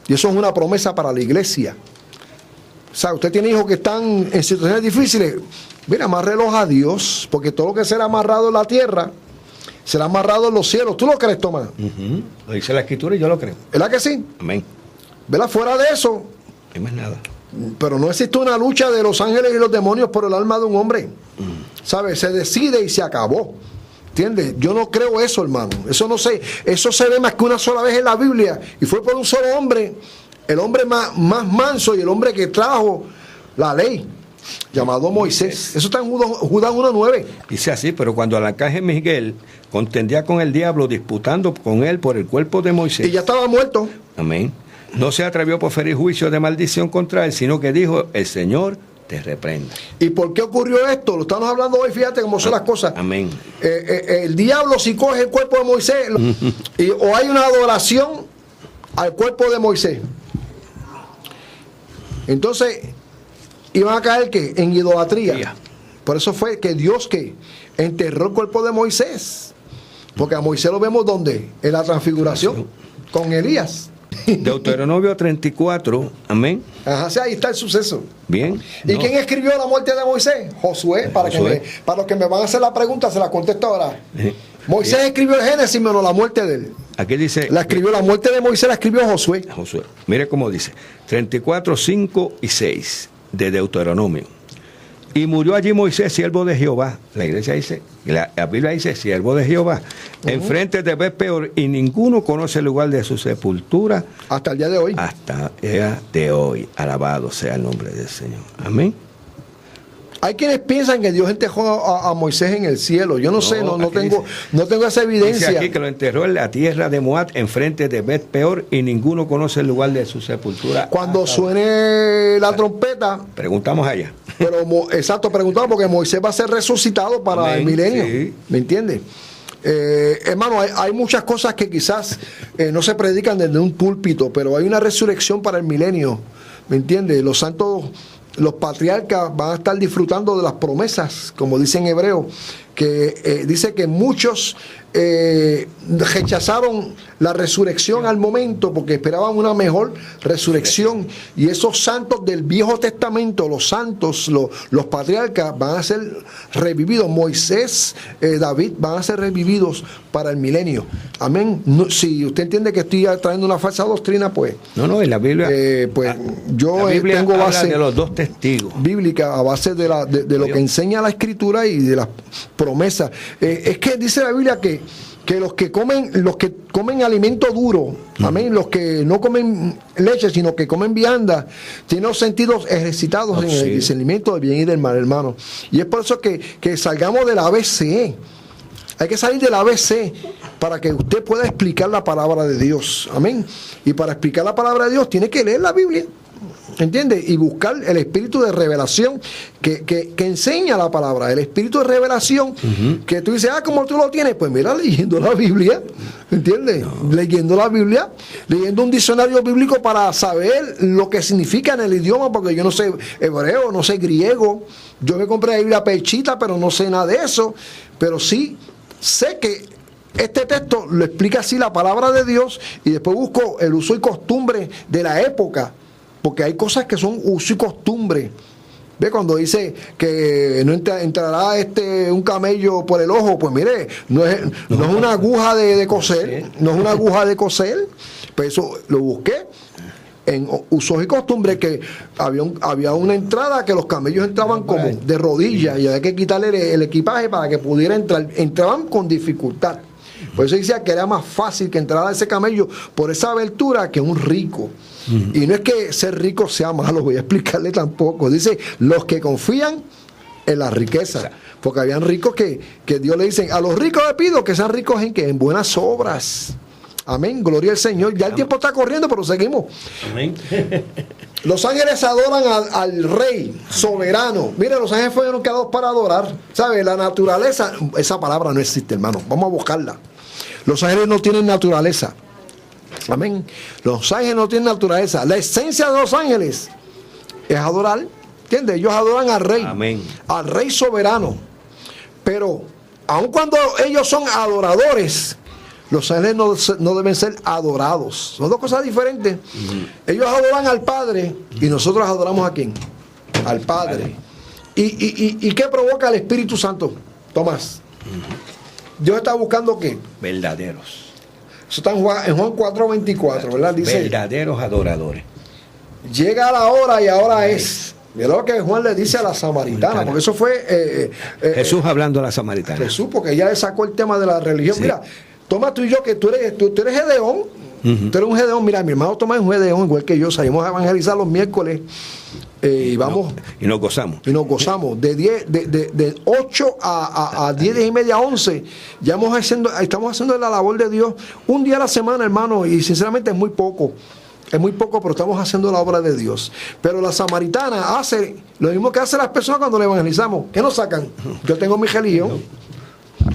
Y eso es una promesa para la iglesia. O sea, usted tiene hijos que están en situaciones difíciles, mira, amárrelos a Dios, porque todo lo que será amarrado en la tierra será amarrado en los cielos. ¿Tú lo crees, Tomás? Lo dice la Escritura y yo lo creo. ¿Verdad que sí? Amén. ¿Verdad? Fuera de eso, no hay más nada. Pero no existe una lucha de los ángeles y los demonios por el alma de un hombre. ¿Sabes? Se decide y se acabó. ¿Entiendes? Yo no creo eso, hermano. Eso no sé. Eso se ve más que una sola vez en la Biblia. Y fue por un solo hombre. El hombre más manso y el hombre que trajo la ley, llamado Moisés. Eso está en Judas 1:9. Dice así: pero cuando el arcángel Miguel contendía con el diablo, disputando con él por el cuerpo de Moisés. Y ya estaba muerto. Amén. No se atrevió a proferir juicio de maldición contra él, sino que dijo: el Señor te reprenda. ¿Y por qué ocurrió esto? Lo estamos hablando hoy, fíjate cómo son las cosas. Amén. El diablo, si coge el cuerpo de Moisés, o hay una adoración al cuerpo de Moisés. Entonces, iban a caer ¿qué? En idolatría. Por eso fue que Dios que enterró el cuerpo de Moisés. Porque a Moisés lo vemos ¿dónde? En la transfiguración, con Elías. Deuteronomio 34, amén. Ajá, sí, ahí está el suceso. Bien. ¿Y quién escribió la muerte de Moisés? Josué. Para los que me van a hacer la pregunta, se la contesto ahora. Moisés escribió el Génesis menos la muerte de él. Aquí dice: la muerte de Moisés la escribió Josué. Mire cómo dice: 34, 5 y 6 de Deuteronomio. Y murió allí Moisés, siervo de Jehová. La iglesia dice, la Biblia dice, siervo de Jehová. Enfrente de Peor, y ninguno conoce el lugar de su sepultura. Hasta el día de hoy. Hasta el día de hoy. Alabado sea el nombre del Señor. Amén. Hay quienes piensan que Dios enterró a Moisés en el cielo. Yo no sé, no tengo esa evidencia. Dice aquí que lo enterró en la tierra de Moab, enfrente de Bet Peor, y ninguno conoce el lugar de su sepultura. Cuando suene la trompeta. Preguntamos allá. Pero exacto, preguntamos porque Moisés va a ser resucitado para el milenio. Sí. ¿Me entiendes? Hermano, hay muchas cosas que quizás no se predican desde un púlpito, pero hay una resurrección para el milenio. ¿Me entiendes? Los santos, los patriarcas van a estar disfrutando de las promesas, como dice en Hebreo, que dice que muchos rechazaron la resurrección al momento porque esperaban una mejor resurrección, y esos santos del Viejo Testamento, los santos, los patriarcas van a ser revividos. Moisés, David van a ser revividos para el milenio. Amén. No, si usted entiende que estoy trayendo una falsa doctrina, pues no, en la Biblia pues yo la Biblia tengo base de los dos testigos bíblica a base de lo que enseña la Escritura y de las promesas. Es que dice la Biblia que los que comen alimento duro, amén, los que no comen leche, sino que comen vianda, tienen los sentidos ejercitados en el discernimiento del bien y del mal, hermano. Y es por eso que salgamos del ABC. Hay que salir del ABC para que usted pueda explicar la palabra de Dios, amén. Y para explicar la palabra de Dios tiene que leer la Biblia, ¿entiendes? Y buscar el espíritu de revelación que enseña la palabra, el espíritu de revelación que tú dices, ¿cómo tú lo tienes? Pues mira, leyendo la Biblia, ¿entiendes? Leyendo la Biblia, leyendo un diccionario bíblico para saber lo que significa en el idioma, porque yo no sé hebreo, no sé griego. Yo me compré la Biblia pechita, pero no sé nada de eso, pero sí sé que este texto lo explica así la palabra de Dios, y después busco el uso y costumbre de la época, porque hay cosas que son uso y costumbre. ¿Ve? Cuando dice que no entrará un camello por el ojo, pues mire, no es una aguja de coser, no es una aguja de coser. Pues eso lo busqué en usos y costumbres, que había una entrada que los camellos entraban como de rodillas y había que quitarle el equipaje para que pudiera entrar. Entraban con dificultad. Por eso decía que era más fácil que entrara ese camello por esa abertura que un rico. Y no es que ser rico sea malo, voy a explicarle tampoco. Dice, los que confían en la riqueza. Porque habían ricos que Dios le dice, a los ricos le pido que sean ricos en buenas obras. Amén, gloria al Señor. Ya el tiempo está corriendo, pero seguimos. Amén. Los ángeles adoran al Rey soberano. Mire, los ángeles fueron creados para adorar. ¿Sabe? La naturaleza, esa palabra no existe, hermano. Vamos a buscarla. Los ángeles no tienen naturaleza. Amén. Los ángeles no tienen naturaleza. La esencia de los ángeles es adorar. ¿Entiendes? Ellos adoran al Rey. Amén. Al Rey soberano. Pero, aun cuando ellos son adoradores, los ángeles no deben ser adorados. Son dos cosas diferentes. Ellos adoran al Padre y nosotros adoramos ¿a quién? Al Padre. ¿Y qué provoca el Espíritu Santo? Tomás. Dios está buscando ¿qué? Verdaderos. Eso está en Juan 4:24, ¿verdad? Dice, verdaderos adoradores. Llega la hora y ahora es. Mira lo que Juan le dice a la samaritana, porque eso fue Jesús hablando a la samaritana. Jesús, porque ella le sacó el tema de la religión. Sí. Mira, Tomás, tú y yo, que tú eres Gedeón, tú eres un Gedeón. Mira, mi hermano Tomás es un Gedeón, igual que yo. Salimos a evangelizar los miércoles y vamos. Y nos gozamos. Y nos gozamos. De 8 a 10 y media, 11. Ya estamos haciendo la labor de Dios un día a la semana, hermano, y sinceramente es muy poco. Es muy poco, pero estamos haciendo la obra de Dios. Pero la samaritana hace lo mismo que hacen las personas cuando le evangelizamos. ¿Qué nos sacan? Yo tengo mi religión.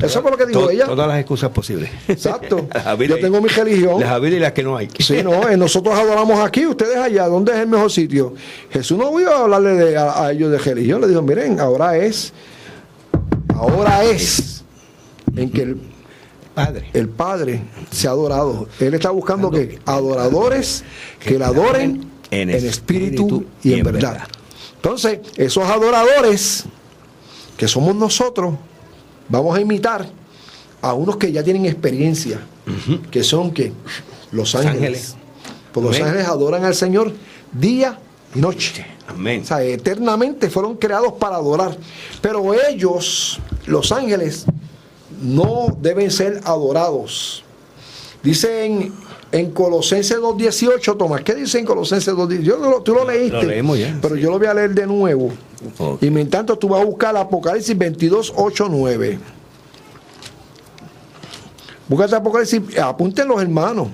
Eso es lo que dijo ella. Todas las excusas posibles. Exacto. Yo tengo mi religión. Las habidas y las que no hay. Sí, no, nosotros adoramos aquí, ustedes allá. ¿Dónde es el mejor sitio? Jesús no iba a hablarle a ellos de religión. Le dijo, miren, ahora es en que el Padre se ha adorado. Él está buscando que adoradores que le adoren en espíritu y en verdad. Entonces, esos adoradores que somos nosotros, vamos a imitar a unos que ya tienen experiencia, que son ¿qué? Los ángeles. Pues los ángeles adoran al Señor día y noche. Amén. O sea, eternamente fueron creados para adorar. Pero ellos, los ángeles, no deben ser adorados. Dice En Colosenses 2.18, Tomás, ¿qué dice en Colosenses 2.18? Tú lo leíste, lo leímos ya, pero sí. yo lo voy a leer de nuevo. Okay. Y mientras tanto tú vas a buscar Apocalipsis 22.8.9. Búscate Apocalipsis, apunten los hermanos,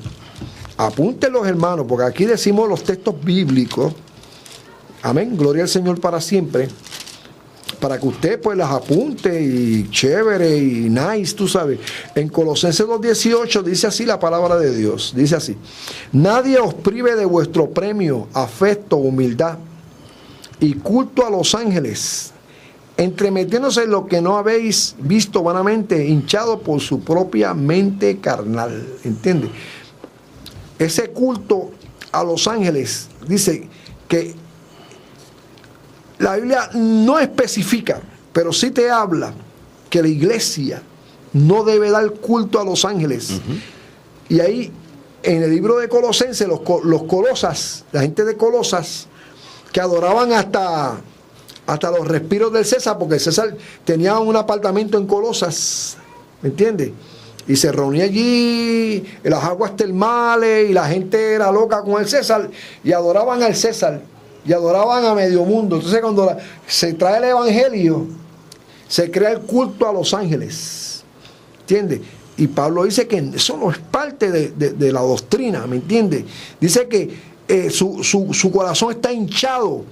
porque aquí decimos los textos bíblicos. Amén, gloria al Señor para siempre. Para que usted pues las apunte y chévere y nice, tú sabes. En Colosenses 2.18 dice así la palabra de Dios. Dice así: nadie os prive de vuestro premio, afecto, humildad y culto a los ángeles, entremetiéndose en lo que no habéis visto vanamente, hinchado por su propia mente carnal. ¿Entiende? Ese culto a los ángeles, dice que la Biblia no especifica, pero sí te habla que la iglesia no debe dar culto a los ángeles. Y ahí, en el libro de Colosenses, los colosas, la gente de Colosas, que adoraban hasta los respiros del César, porque César tenía un apartamento en Colosas, ¿me entiendes? Y se reunía allí en las aguas termales y la gente era loca con el César y adoraban al César y adoraban a medio mundo. Entonces cuando se trae el evangelio, se crea el culto a los ángeles, ¿entiendes? Y Pablo dice que eso no es parte de la doctrina, ¿me entiendes? Dice que su corazón está hinchado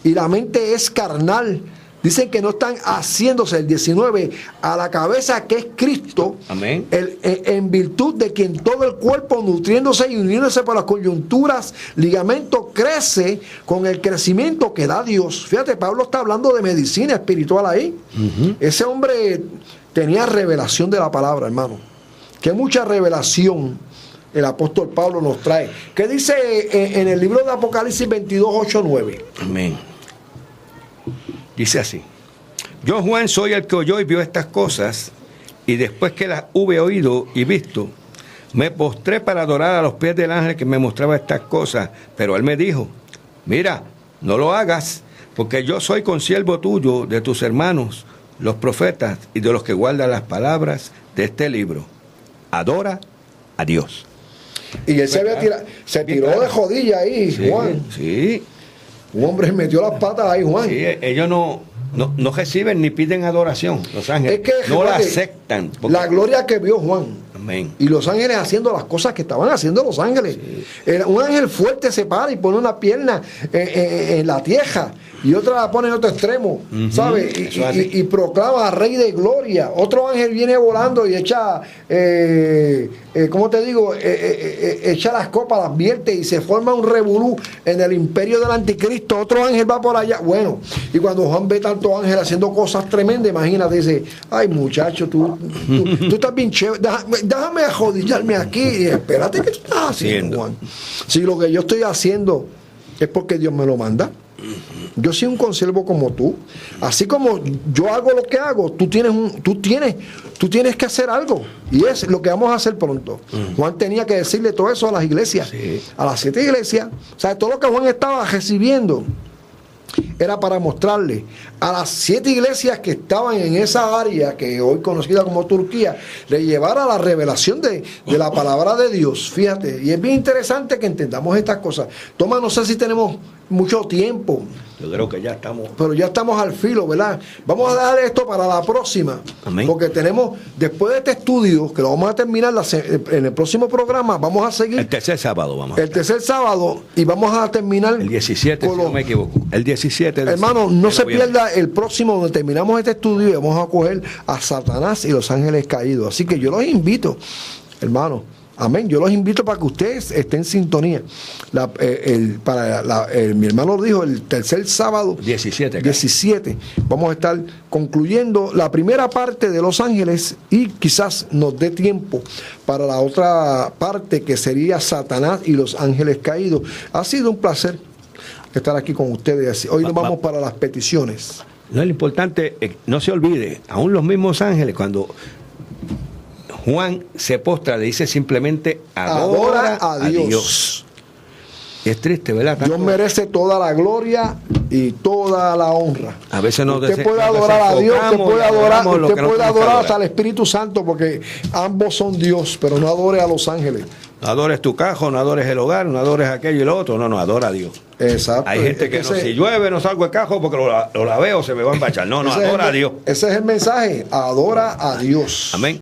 y la mente es carnal. Dicen que no están haciéndose, el 19, a la cabeza que es Cristo. Amén. En virtud de quien todo el cuerpo, nutriéndose y uniéndose por las coyunturas, ligamentos, crece con el crecimiento que da Dios. Fíjate, Pablo está hablando de medicina espiritual ahí. Ese hombre tenía revelación de la palabra, hermano. Que mucha revelación el apóstol Pablo nos trae. ¿Qué dice en el libro de Apocalipsis 22:8-9? Amén. Dice así: yo, Juan, soy el que oyó y vio estas cosas, y después que las hube oído y visto, me postré para adorar a los pies del ángel que me mostraba estas cosas. Pero él me dijo: mira, no lo hagas, porque yo soy consiervo tuyo, de tus hermanos, los profetas, y de los que guardan las palabras de este libro. Adora a Dios. Y él se tiró de jodilla ahí, Sí, Juan. sí. Un hombre metió las patas ahí, Juan. Sí, ellos no reciben ni piden adoración, los ángeles. Es que, no la fíjate, aceptan. Porque... la gloria que vio Juan. Amén. Y los ángeles haciendo las cosas que estaban haciendo los ángeles. Sí. Un ángel fuerte se para y pone una pierna en la tierra y otra la pone en otro extremo, ¿sabes? Y proclama a Rey de Gloria. Otro ángel viene volando y echa, ¿cómo te digo? Echa las copas, las vierte y se forma un revolú en el imperio del anticristo. Otro ángel va por allá. Bueno, y cuando Juan ve tantos ángeles haciendo cosas tremendas, imagínate, dice: ay, muchacho, tú estás bien chévere. Déjame ajodillarme aquí y espérate, ¿qué tú estás haciendo, Juan? Si lo que yo estoy haciendo es porque Dios me lo manda. Yo soy un consiervo como tú. Así como yo hago lo que hago, tú tienes que hacer algo. Y es lo que vamos a hacer pronto. Juan tenía que decirle todo eso a las iglesias, a las 7 iglesias. O sea, todo lo que Juan estaba recibiendo era para mostrarle a las 7 iglesias que estaban en esa área que hoy conocida como Turquía, le llevara la revelación de la palabra de Dios. Fíjate, y es bien interesante que entendamos estas cosas. Toma, no sé si tenemos mucho tiempo. Yo creo que ya estamos. Pero ya estamos al filo, ¿verdad? Vamos a dejar esto para la próxima. Amén. Porque tenemos, después de este estudio, que lo vamos a terminar en el próximo programa, vamos a seguir. El tercer sábado vamos. El tercer sábado, y vamos a terminar. El 17, si no me equivoco. El 17. Hermano, no se pierda el próximo, donde terminamos este estudio y vamos a coger a Satanás y los ángeles caídos. Así que yo los invito, hermano. Amén. Yo los invito para que ustedes estén en sintonía. Mi hermano dijo, el tercer sábado 17 vamos a estar concluyendo la primera parte de Los Ángeles y quizás nos dé tiempo para la otra parte que sería Satanás y los ángeles caídos. Ha sido un placer estar aquí con ustedes. Hoy nos vamos para las peticiones. No, lo importante, no se olvide, aún los mismos ángeles, cuando Juan se postra, le dice simplemente adora a Dios. Y es triste, ¿verdad? Dios merece toda la gloria y toda la honra. A veces usted puede adorar a Dios, usted puede adorar hasta al Espíritu Santo, porque ambos son Dios, pero no adore a los ángeles. No adores tu cajo, no adores el hogar, no adores aquello y lo otro. No, adora a Dios. Exacto. Hay gente que no, si llueve no salgo el cajo porque lo laveo, se me va a embachar. No, adora a Dios. Ese es el mensaje, adora a Dios. Amén.